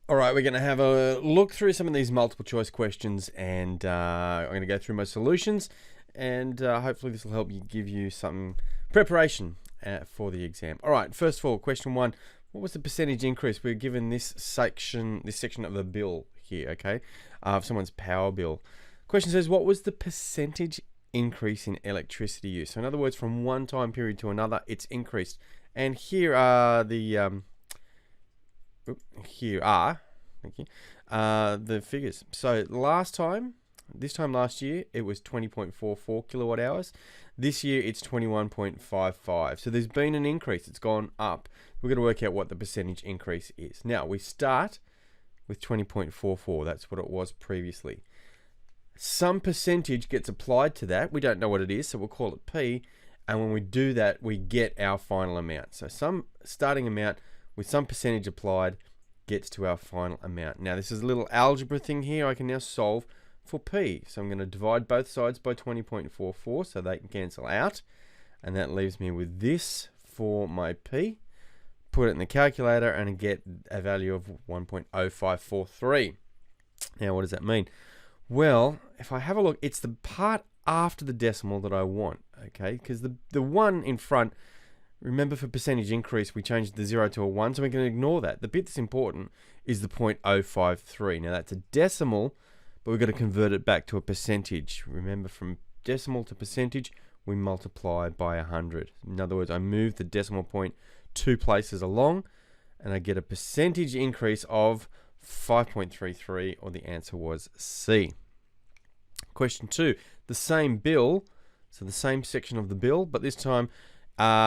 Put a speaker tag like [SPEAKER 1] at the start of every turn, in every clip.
[SPEAKER 1] All right, we're going to have a look through some of these multiple choice questions, and I'm going to go through my solutions, and hopefully this will help you give you some preparation for the exam. All right, first of all, question one: what was the percentage increase? We're given this section of the bill here, okay, of someone's power bill. Question says, what was the percentage increase in electricity use? So in other words, from one time period to another, it's increased. And here are the thank you, the figures. So this time last year, it was 20.44 kilowatt hours. This year, it's 21.55. So there's been an increase. It's gone up. We're going to work out what the percentage increase is. Now, we start with 20.44. That's what it was previously. Some percentage gets applied to that. We don't know what it is, so we'll call it P. And when we do that, we get our final amount. So some starting amount with some percentage applied gets to our final amount. Now, this is a little algebra thing here. I can now solve for P. So I'm going to divide both sides by 20.44 so they can cancel out. And that leaves me with this for my P. Put it in the calculator and I get a value of 1.0543. Now, what does that mean? Well, if I have a look, it's the part after the decimal that I want, okay? Because the one in front, remember for percentage increase, we changed the 0 to a 1, so we can ignore that. The bit that's important is the 0.053. Now, that's a decimal, but we've got to convert it back to a percentage. Remember, from decimal to percentage, we multiply by 100. In other words, I move the decimal point 2 places along, and I get a percentage increase of 5.33, or the answer was C. Question 2, the same bill, so the same section of the bill, but this time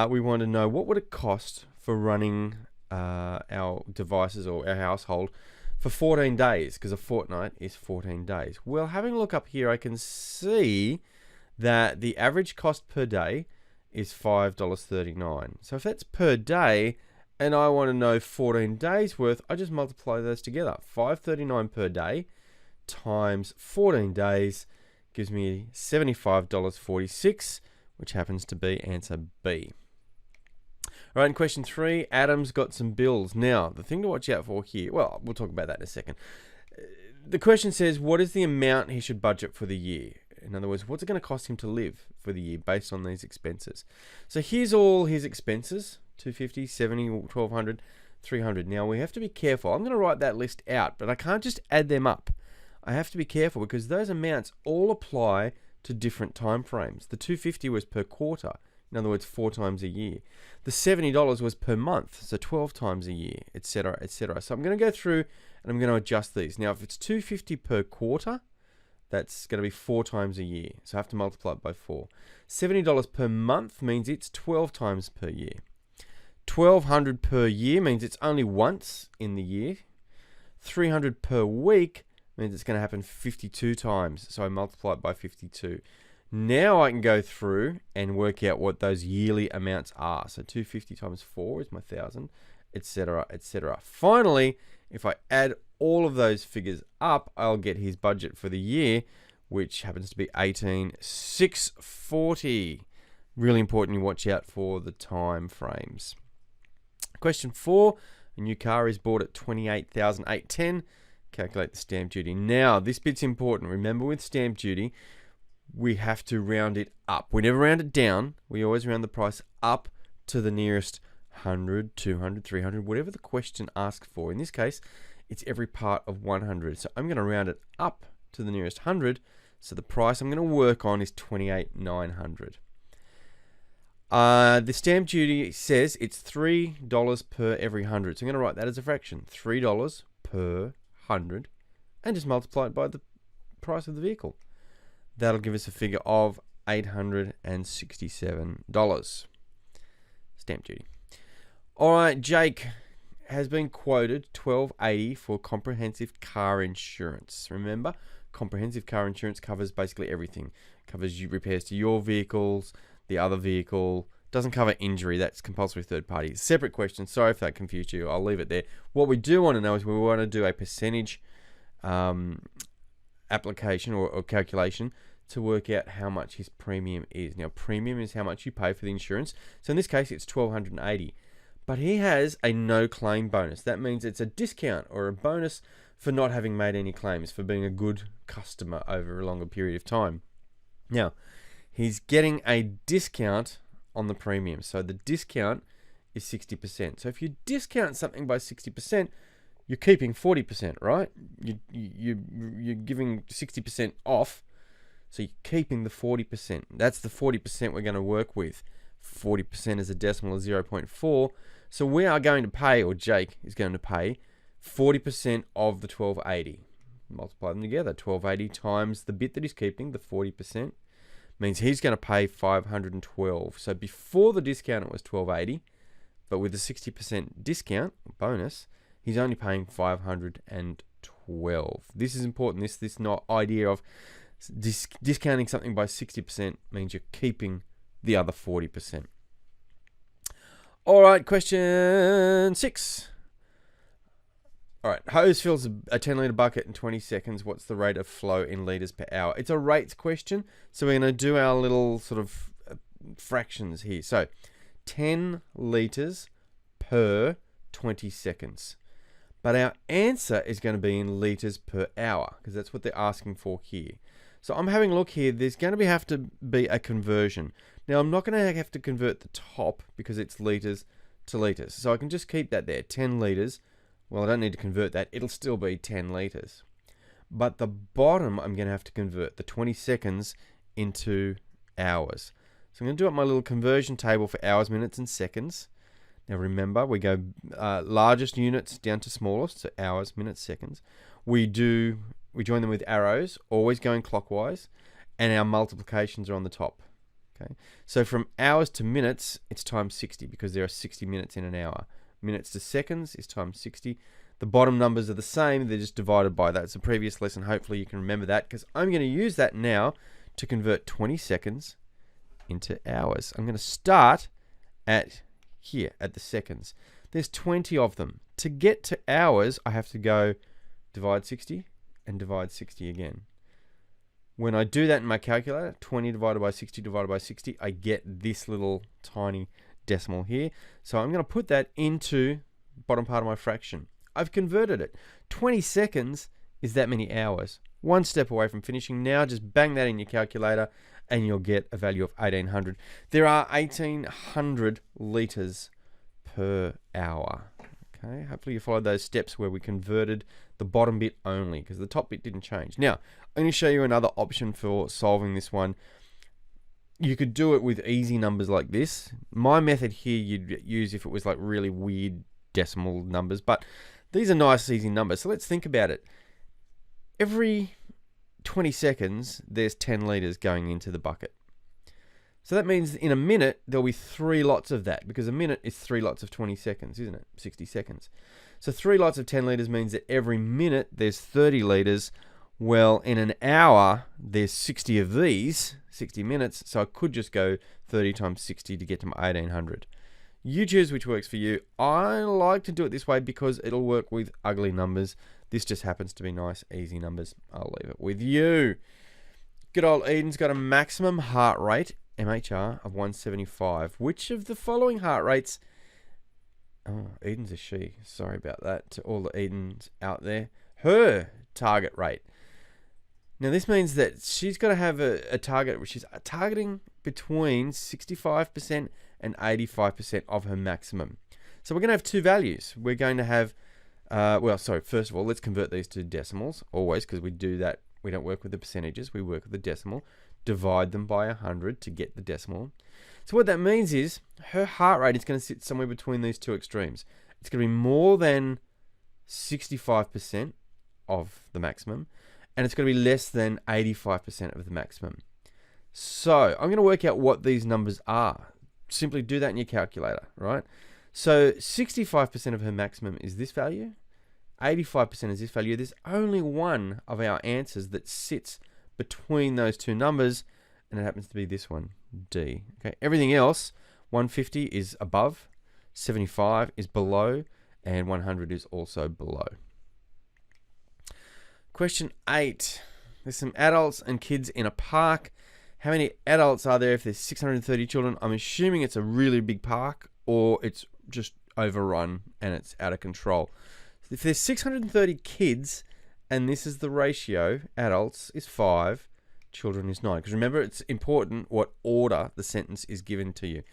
[SPEAKER 1] we want to know what would it cost for running our devices or our household for 14 days, because a fortnight is 14 days. Well, having a look up here, I can see that the average cost per day is $5.39. So if that's per day, and I want to know 14 days worth, I just multiply those together. $5.39 per day times 14 days gives me $75.46, which happens to be answer B. All right, in question 3, Adam's got some bills. Now, the thing to watch out for here, well, we'll talk about that in a second. The question says, what is the amount he should budget for the year? In other words, what's it going to cost him to live for the year based on these expenses? So here's all his expenses: $250, $70, $1,200, $300. Now, we have to be careful. I'm going to write that list out, but I can't just add them up. I have to be careful because those amounts all apply to different time frames. The $250 was per quarter, in other words, 4 times a year. The $70 was per month, so 12 times a year, etc., etc. So I'm going to go through and I'm going to adjust these. Now, if it's $250 per quarter, that's going to be 4 times a year, so I have to multiply it by 4. $70 per month means it's 12 times per year. $1,200 per year means it's only once in the year. $300 per week means it's going to happen 52 times, so I multiply it by 52. Now I can go through and work out what those yearly amounts are. So 250 times 4 is my 1,000, etc., etc. Finally, if I add all of those figures up, I'll get his budget for the year, which happens to be $18,640. Really important you watch out for the time frames. Question 4, a new car is bought at $28,810. Calculate the stamp duty. Now, this bit's important. Remember, with stamp duty, we have to round it up. We never round it down. We always round the price up to the nearest 100, 200, 300, whatever the question asks for. In this case, it's every part of 100. So I'm going to round it up to the nearest 100. So the price I'm going to work on is $28,900. The stamp duty says it's $3 per every 100. So I'm going to write that as a fraction. $3 per 100, and just multiply it by the price of the vehicle. That'll give us a figure of $867. Stamp duty. All right, Jake has been quoted $1,280 for comprehensive car insurance. Remember, comprehensive car insurance covers basically everything. Covers you repairs to your vehicles, the other vehicle. Doesn't cover injury. That's compulsory third party. Separate question. Sorry if that confused you. I'll leave it there. What we do want to know is we want to do a percentage application or calculation to work out how much his premium is. Now, premium is how much you pay for the insurance. So in this case, it's $1,280. but he has a no claim bonus. That means it's a discount or a bonus for not having made any claims, for being a good customer over a longer period of time. Now, he's getting a discount on the premium. So the discount is 60%. So if you discount something by 60%, you're keeping 40%, right? You're giving 60% off, so you're keeping the 40%. That's the 40% we're going to work with. 40% is a decimal of 0.4. So we are going to pay, or Jake is going to pay, 40% of the 1280. Multiply them together. 1280 times the bit that he's keeping, the 40%, means he's going to pay 512. So before the discount it was 1280, but with the 60% discount bonus, he's only paying 512. This is important. This not idea of discounting something by 60% means you're keeping the other 40%. All right, question 6. All right, hose fills a 10-litre bucket in 20 seconds. What's the rate of flow in litres per hour? It's a rates question, so we're going to do our little sort of fractions here. So 10 litres per 20 seconds. But our answer is going to be in litres per hour, because that's what they're asking for here. So I'm having a look here. There's going to have to be a conversion. Now, I'm not going to have to convert the top because it's litres to litres. So I can just keep that there, 10 litres. Well, I don't need to convert that. It'll still be 10 litres. But the bottom, I'm going to have to convert the 20 seconds into hours. So I'm going to do up my little conversion table for hours, minutes, and seconds. Now remember, we go largest units down to smallest, so hours, minutes, seconds. We join them with arrows, always going clockwise, and our multiplications are on the top. Okay, so from hours to minutes, it's times 60 because there are 60 minutes in an hour. Minutes to seconds is times 60. The bottom numbers are the same, they're just divided by that. It's a previous lesson, hopefully you can remember that, because I'm going to use that now to convert 20 seconds into hours. I'm going to start at here, at the seconds. There's 20 of them. To get to hours, I have to go divide 60 and divide 60 again. When I do that in my calculator, 20 divided by 60 divided by 60, I get this little tiny decimal here. So I'm going to put that into the bottom part of my fraction. I've converted it. 20 seconds is that many hours. One step away from finishing. Now just bang that in your calculator and you'll get a value of 1800. There are 1800 litres per hour. Okay, hopefully you followed those steps where we converted the bottom bit only, because the top bit didn't change. Now, I'm going to show you another option for solving this one. You could do it with easy numbers like this. My method here you'd use if it was like really weird decimal numbers, but these are nice, easy numbers. So let's think about it. Every 20 seconds, there's 10 litres going into the bucket. So that means in a minute, there'll be 3 lots of that, because a minute is 3 lots of 20 seconds, isn't it? 60 seconds. So 3 lots of 10 litres means that every minute there's 30 litres. Well, in an hour, there's 60 of these, 60 minutes. So I could just go 30 times 60 to get to my 1800. You choose which works for you. I like to do it this way because it'll work with ugly numbers. This just happens to be nice, easy numbers. I'll leave it with you. Good old Eden's got a maximum heart rate, MHR, of 175. Which of the following heart rates... Oh, Eden's a she. Sorry about that to all the Edens out there. Her target rate. Now, this means that she's got to have a target which is targeting between 65% and 85% of her maximum. So we're going to have 2 values. We're going to have... first of all, let's convert these to decimals, always, because we do that. We don't work with the percentages, we work with the decimal. Divide them by 100 to get the decimal. So what that means is her heart rate is going to sit somewhere between these 2 extremes. It's going to be more than 65% of the maximum, and it's going to be less than 85% of the maximum. So I'm going to work out what these numbers are. Simply do that in your calculator, right? So 65% of her maximum is this value. 85% is this value. There's only one of our answers that sits between those 2 numbers, and it happens to be this one, D. Okay, everything else, 150 is above, 75 is below, and 100 is also below. Question 8. There's some adults and kids in a park. How many adults are there if there's 630 children? I'm assuming it's a really big park, or it's just overrun and it's out of control. If there's 630 kids and this is the ratio, adults is 5, children is 9. Because remember, it's important what order the sentence is given to you.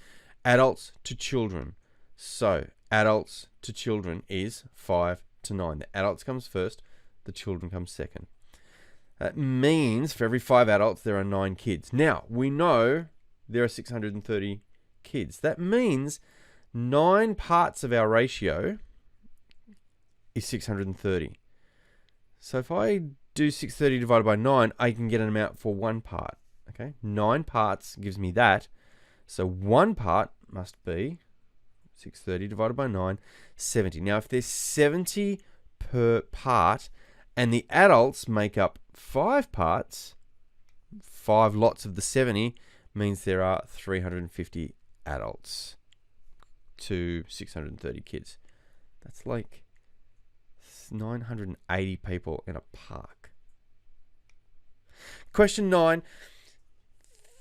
[SPEAKER 1] Adults to children. So adults to children is 5 to 9. The adults comes first, the children comes second. That means for every 5 adults, there are 9 kids. Now, we know there are 630 kids. That means 9 parts of our ratio is 630. So if I do 630 divided by 9, I can get an amount for 1 part. Okay, 9 parts gives me that. So 1 part must be 630 divided by 9, 70. Now, if there's 70 per part, and the adults make up 5 parts, 5 lots of the 70 means there are 350 adults to 630 kids. That's like 980 people in a park. Question 9.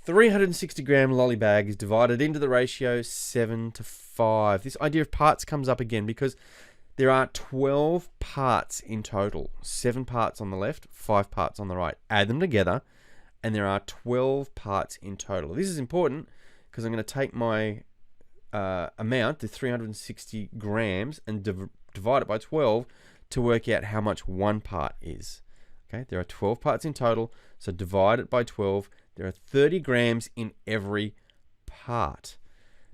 [SPEAKER 1] 360 gram lolly bag is divided into the ratio 7 to 5. This idea of parts comes up again because there are 12 parts in total. 7 parts on the left, 5 parts on the right. Add them together, and there are 12 parts in total. This is important because I'm going to take my amount, the 360 grams, and divide it by 12 to work out how much 1 part is. Okay, there are 12 parts in total, so divide it by 12. There are 30 grams in every part.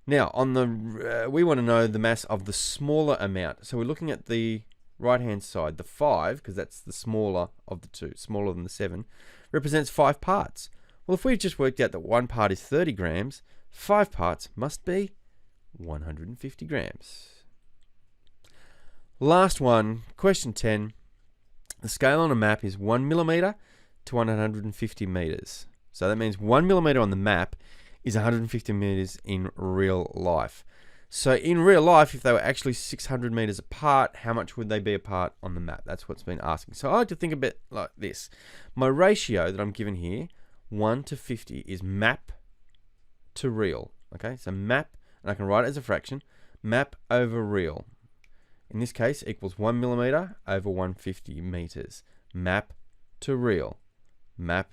[SPEAKER 1] Now, on the we want to know the mass of the smaller amount. So we're looking at the right-hand side. The 5, because that's the smaller of the two, smaller than the 7, represents 5 parts. Well, if we've just worked out that 1 part is 30 grams, 5 parts must be 150 grams. Last one, question 10. The scale on a map is 1 millimeter to 150 meters. So that means 1 millimeter on the map is 150 meters in real life. So in real life, if they were actually 600 meters apart, how much would they be apart on the map? That's what's been asking. So I like to think a bit like this. My ratio that I'm given here, 1 to 50, is map to real. Okay, so map, and I can write it as a fraction, map over real. In this case, equals 1 millimeter over 150 meters. Map to real. Map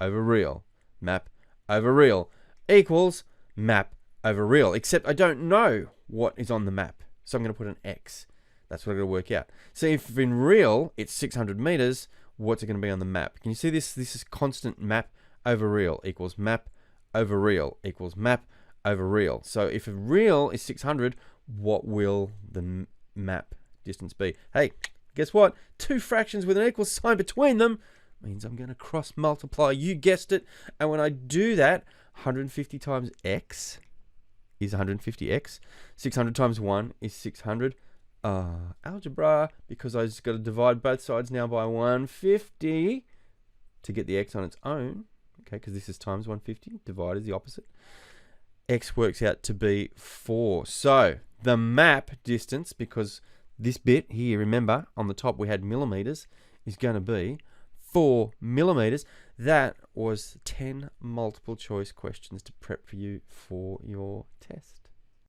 [SPEAKER 1] over real. Map over real equals map over real. Except I don't know what is on the map. So I'm going to put an X. That's what I'm going to work out. So if in real it's 600 meters, what's it going to be on the map? Can you see this? This is constant map over real equals map over real equals map over real. So if real is 600, what will the map distance be? Hey, guess what? 2 fractions with an equal sign between them means I'm going to cross multiply. You guessed it. And when I do that, 150 times x is 150x. 600 times 1 is 600. Algebra, because I just got to divide both sides now by 150 to get the x on its own. Okay, because this is times 150. Divide is the opposite. X works out to be 4. So the map distance, because this bit here, remember, on the top we had millimeters, is going to be 4 millimeters. That was 10 multiple choice questions to prep for you for your test.